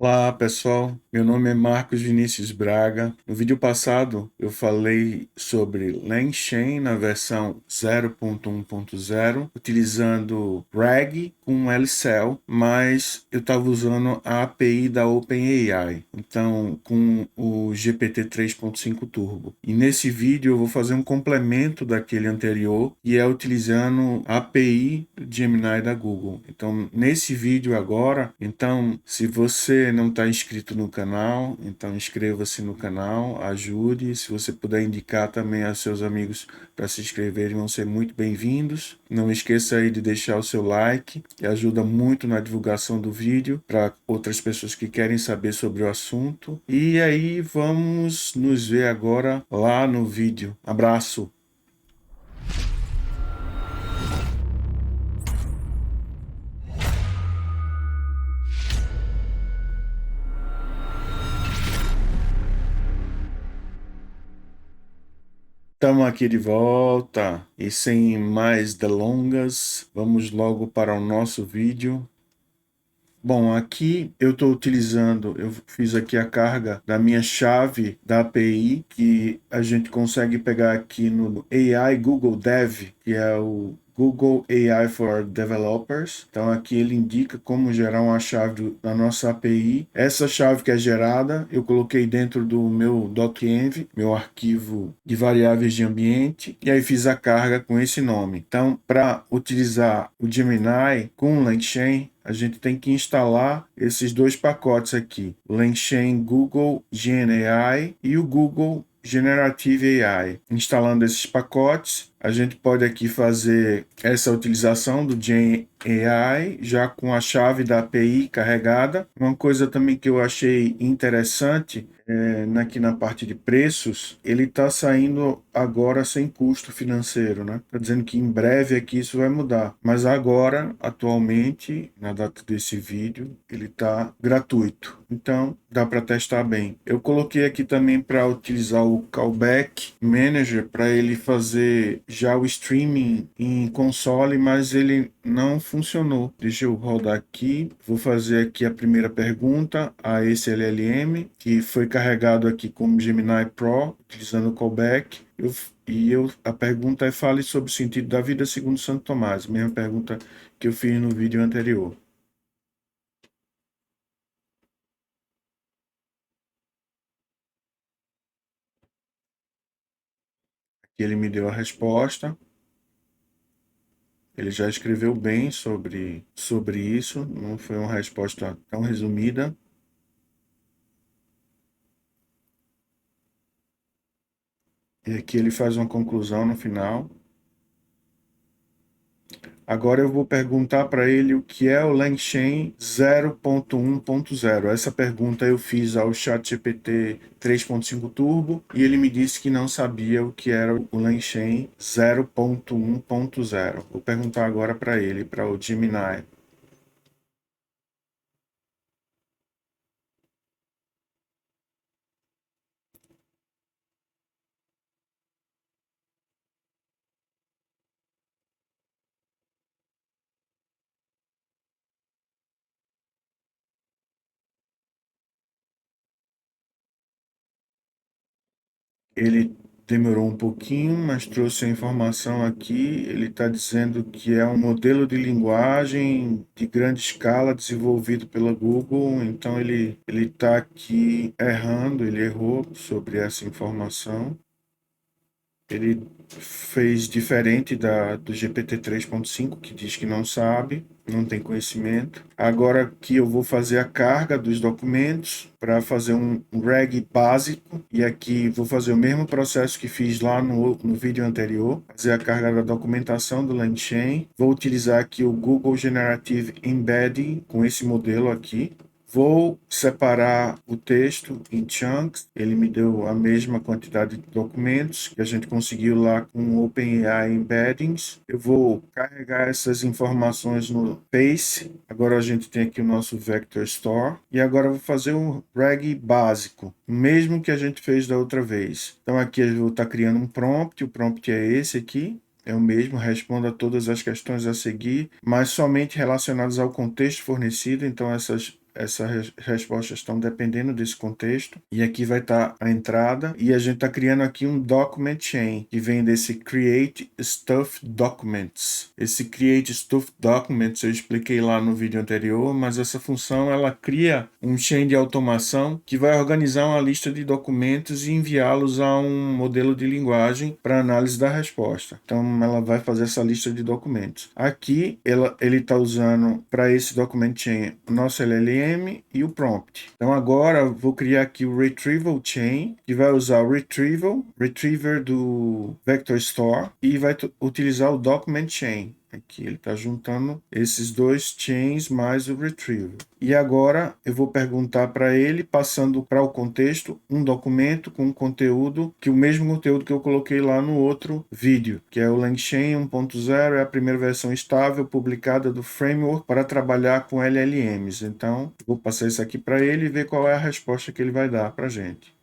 Olá pessoal, meu nome é Marcos Vinícius Braga. No vídeo passado eu falei sobre LangChain na versão 0.1.0 utilizando RAG com LCell, mas eu estava usando a API da OpenAI, então com o GPT 3.5 Turbo. E nesse vídeo eu vou fazer um complemento daquele anterior e é utilizando a API do Gemini da Google. Então nesse vídeo agora, se você não está inscrito no canal, então inscreva-se no canal, ajude. Se você puder indicar também a seus amigos para se inscreverem, vão ser muito bem-vindos. Não esqueça aí de deixar o seu like, que ajuda muito na divulgação do vídeo para outras pessoas que querem saber sobre o assunto. E aí vamos nos ver agora lá no vídeo. Abraço! Estamos aqui de volta e sem mais delongas, vamos logo para o nosso vídeo. Bom, aqui eu estou utilizando, eu fiz aqui a carga da minha chave da API, que a gente consegue pegar aqui no AI Google Dev, que é o Google AI for Developers. Então aqui ele indica como gerar uma chave da nossa API. Essa chave que é gerada, eu coloquei dentro do meu .env, meu arquivo de variáveis de ambiente, e aí fiz a carga com esse nome. Então, para utilizar o Gemini com o LangChain, a gente tem que instalar esses dois pacotes aqui, o LangChain Google Gen AI e o Google Generative AI. Instalando esses pacotes, a gente pode aqui fazer essa utilização do Gen AI já com a chave da API carregada. Uma coisa também que eu achei interessante aqui na parte de preços, ele está saindo agora sem custo financeiro, né? Está dizendo que em breve aqui isso vai mudar, mas agora, atualmente, na data desse vídeo, ele está gratuito. Então, dá para testar bem. Eu coloquei aqui também para utilizar o Callback Manager para ele fazer já o streaming em console, mas ele não funcionou. Deixa eu rodar aqui. Vou fazer aqui a primeira pergunta a esse LLM, que foi carregado aqui como Gemini Pro, utilizando o callback. A pergunta é: fale sobre o sentido da vida segundo Santo Tomás. Mesma pergunta que eu fiz no vídeo anterior. Aqui ele me deu a resposta. Ele já escreveu bem sobre isso, não foi uma resposta tão resumida. E aqui ele faz uma conclusão no final. Agora eu vou perguntar para ele o que é o LangChain 0.1.0. Essa pergunta eu fiz ao ChatGPT 3.5 Turbo e ele me disse que não sabia o que era o LangChain 0.1.0. Vou perguntar agora para ele, para o Gemini. Ele demorou um pouquinho, mas trouxe a informação aqui. Ele está dizendo que é um modelo de linguagem de grande escala desenvolvido pela Google. Então ele está aqui errando, ele errou sobre essa informação. Ele fez diferente do GPT 3.5, que diz que não sabe, não tem conhecimento. Agora que eu vou fazer a carga dos documentos para fazer um RAG básico, e aqui vou fazer o mesmo processo que fiz lá no vídeo anterior, fazer a carga da documentação do LangChain. Vou utilizar aqui o Google Generative Embedding com esse modelo aqui. Vou separar o texto em chunks. Ele me deu a mesma quantidade de documentos que a gente conseguiu lá com o OpenAI Embeddings. Eu vou carregar essas informações no Pace. Agora a gente tem aqui o nosso Vector Store. E agora eu vou fazer um RAG básico, o mesmo que a gente fez da outra vez. Então aqui eu vou estar criando um prompt. O prompt é esse aqui. É o mesmo, responda a todas as questões a seguir, mas somente relacionadas ao contexto fornecido. Então, essas essas respostas estão dependendo desse contexto. E aqui vai estar a entrada. E a gente está criando aqui um document chain, que vem desse create stuff documents. Esse create stuff documents eu expliquei lá no vídeo anterior, mas essa função ela cria um chain de automação que vai organizar uma lista de documentos e enviá-los a um modelo de linguagem para análise da resposta. Então ela vai fazer essa lista de documentos. Aqui ele está usando para esse document chain o nosso LLM e o prompt. Então agora vou criar aqui o retrieval chain, que vai usar o retriever do vector store e vai utilizar o document chain. Aqui ele está juntando esses dois chains mais o retriever. E agora eu vou perguntar para ele, passando para o contexto, um documento com conteúdo, que o mesmo conteúdo que eu coloquei lá no outro vídeo, que é o LangChain 1.0, é a primeira versão estável publicada do framework para trabalhar com LLMs. Então, vou passar isso aqui para ele e ver qual é a resposta que ele vai dar para a gente.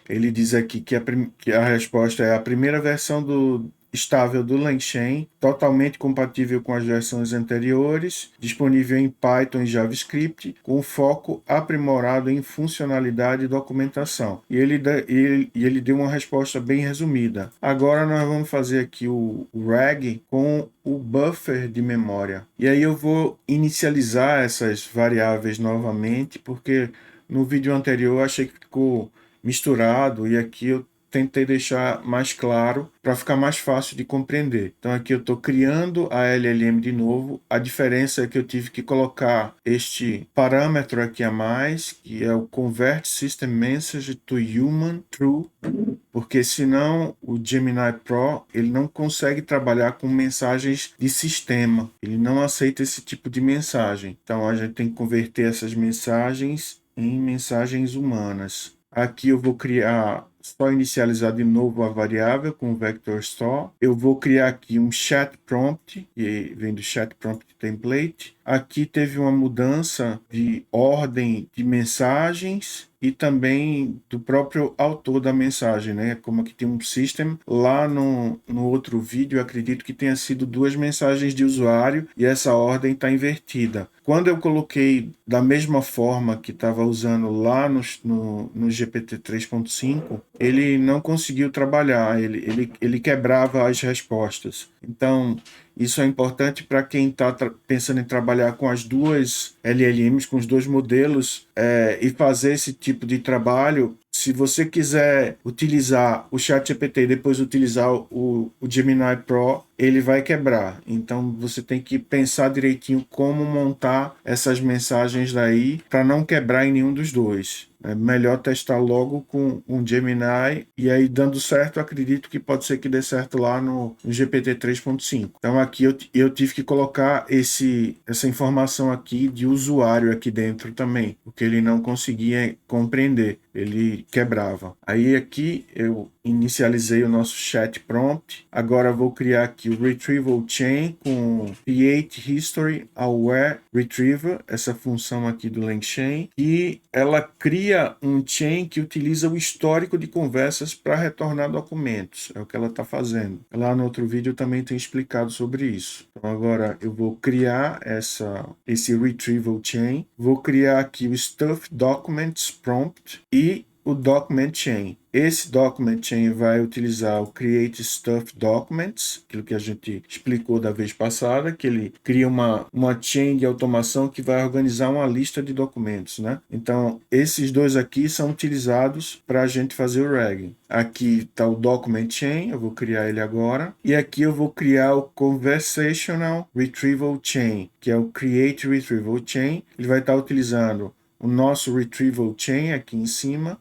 Ele diz aqui que a resposta é a primeira versão estável do LangChain, totalmente compatível com as versões anteriores, disponível em Python e JavaScript, com foco aprimorado em funcionalidade e documentação. E ele deu uma resposta bem resumida. Agora nós vamos fazer aqui o RAG com o buffer de memória. E aí eu vou inicializar essas variáveis novamente, porque no vídeo anterior eu achei que ficou misturado e aqui eu tentei deixar mais claro para ficar mais fácil de compreender. Então aqui eu estou criando a LLM de novo. A diferença é que eu tive que colocar este parâmetro aqui a mais, que é o Convert System Message to Human True, porque senão o Gemini Pro ele não consegue trabalhar com mensagens de sistema. Ele não aceita esse tipo de mensagem. Então a gente tem que converter essas mensagens em mensagens humanas. Aqui eu vou criar, só inicializar de novo a variável com o vector store. Eu vou criar aqui um chat prompt, que vem do chat prompt template. Aqui teve uma mudança de ordem de mensagens e também do próprio autor da mensagem, né? Como aqui tem um system, lá no outro vídeo eu acredito que tenha sido duas mensagens de usuário e essa ordem está invertida. Quando eu coloquei da mesma forma que estava usando lá no GPT 3.5, ele não conseguiu trabalhar, ele quebrava as respostas. Então, isso é importante para quem está pensando em trabalhar com as duas LLMs, com os dois modelos, e fazer esse tipo de trabalho. Se você quiser utilizar o ChatGPT e depois utilizar o Gemini Pro, ele vai quebrar. Então você tem que pensar direitinho como montar essas mensagens daí para não quebrar em nenhum dos dois. É melhor testar logo com um Gemini e aí dando certo, acredito que pode ser que dê certo lá no GPT 3.5. Então aqui eu tive que colocar essa informação aqui de usuário aqui dentro também, porque ele não conseguia compreender, ele quebrava. Aí aqui eu inicializei o nosso chat prompt. Agora vou criar aqui o retrieval chain com create history aware retriever, essa função aqui do LangChain, e ela cria um chain que utiliza o histórico de conversas para retornar documentos. É o que ela está fazendo. Lá no outro vídeo eu também tenho explicado sobre isso. Então agora eu vou criar esse retrieval chain, vou criar aqui o stuff documents prompt e o document chain. Esse document chain vai utilizar o create stuff documents, aquilo que a gente explicou da vez passada, que ele cria uma chain de automação que vai organizar uma lista de documentos, né? Então, esses dois aqui são utilizados para a gente fazer o RAG. Aqui está o document chain, eu vou criar ele agora. E aqui eu vou criar o conversational retrieval chain, que é o create retrieval chain. Ele vai estar utilizando o nosso retrieval chain aqui em cima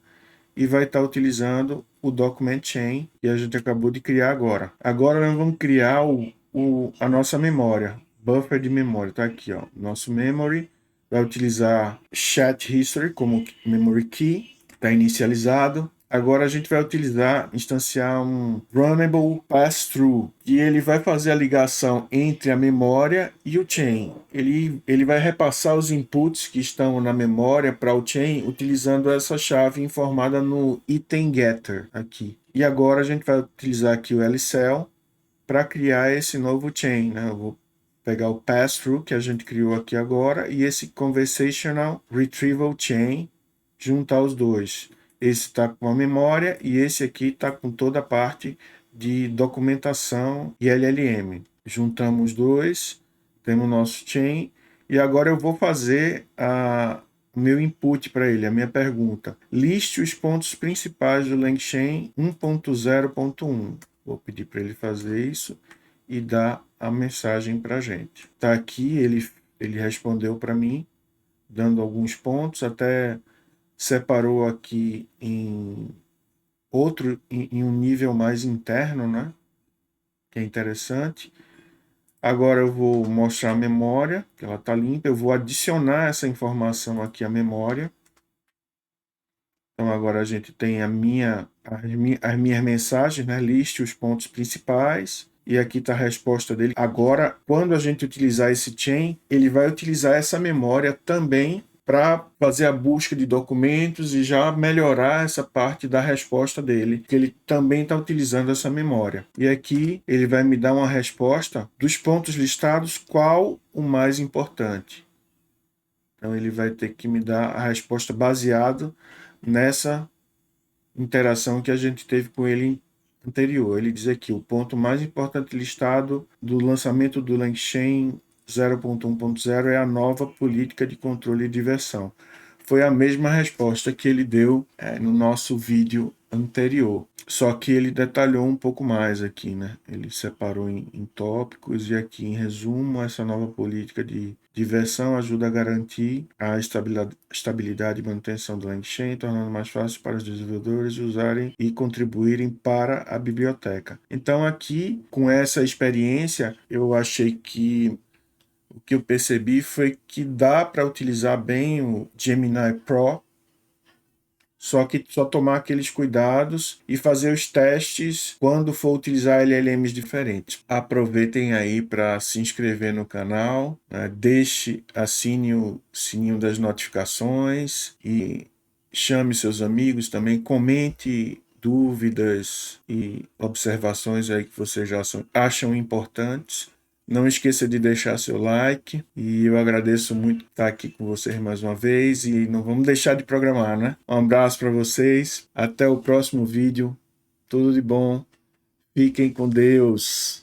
e vai estar utilizando o document chain que a gente acabou de criar agora. Agora nós vamos criar a nossa memória, buffer de memória, tá aqui, ó. Nosso memory vai utilizar chat history como memory key, está inicializado. Agora a gente vai instanciar um runnable pass-through, e ele vai fazer a ligação entre a memória e o chain. Ele vai repassar os inputs que estão na memória para o chain utilizando essa chave informada no item getter aqui. E agora a gente vai utilizar aqui o LCell para criar esse novo chain, né? Eu vou pegar o pass-through que a gente criou aqui agora e esse conversational retrieval chain, juntar os dois. Esse está com a memória e esse aqui está com toda a parte de documentação e LLM. Juntamos os dois, temos o nosso chain e agora eu vou fazer o meu input para ele, a minha pergunta. Liste os pontos principais do LangChain 1.0.1. Vou pedir para ele fazer isso e dar a mensagem para a gente. Está aqui, ele respondeu para mim, dando alguns pontos, até separou aqui em um nível mais interno, né? Que é interessante. Agora eu vou mostrar a memória, que ela está limpa. Eu vou adicionar essa informação aqui à memória. Então agora a gente tem as minhas mensagens, né? Liste os pontos principais. E aqui está a resposta dele. Agora, quando a gente utilizar esse chain, ele vai utilizar essa memória também para fazer a busca de documentos e já melhorar essa parte da resposta dele, que ele também está utilizando essa memória. E aqui ele vai me dar uma resposta dos pontos listados, qual o mais importante. Então ele vai ter que me dar a resposta baseado nessa interação que a gente teve com ele anterior. Ele diz aqui, o ponto mais importante listado do lançamento do LangChain 0.1.0 é a nova política de controle de versão. Foi a mesma resposta que ele deu no nosso vídeo anterior. Só que ele detalhou um pouco mais aqui, né? Ele separou em tópicos e aqui em resumo, essa nova política de versão ajuda a garantir a estabilidade e manutenção do LangChain, tornando mais fácil para os desenvolvedores usarem e contribuírem para a biblioteca. Então aqui, com essa experiência, eu achei que o que eu percebi foi que dá para utilizar bem o Gemini Pro, só que só tomar aqueles cuidados e fazer os testes quando for utilizar LLMs diferentes. Aproveitem aí para se inscrever no canal, né? Assine o sininho das notificações e chame seus amigos também, comente dúvidas e observações aí que vocês já acham importantes. Não esqueça de deixar seu like e eu agradeço muito estar aqui com vocês mais uma vez e não vamos deixar de programar, né? Um abraço para vocês, até o próximo vídeo, tudo de bom, fiquem com Deus.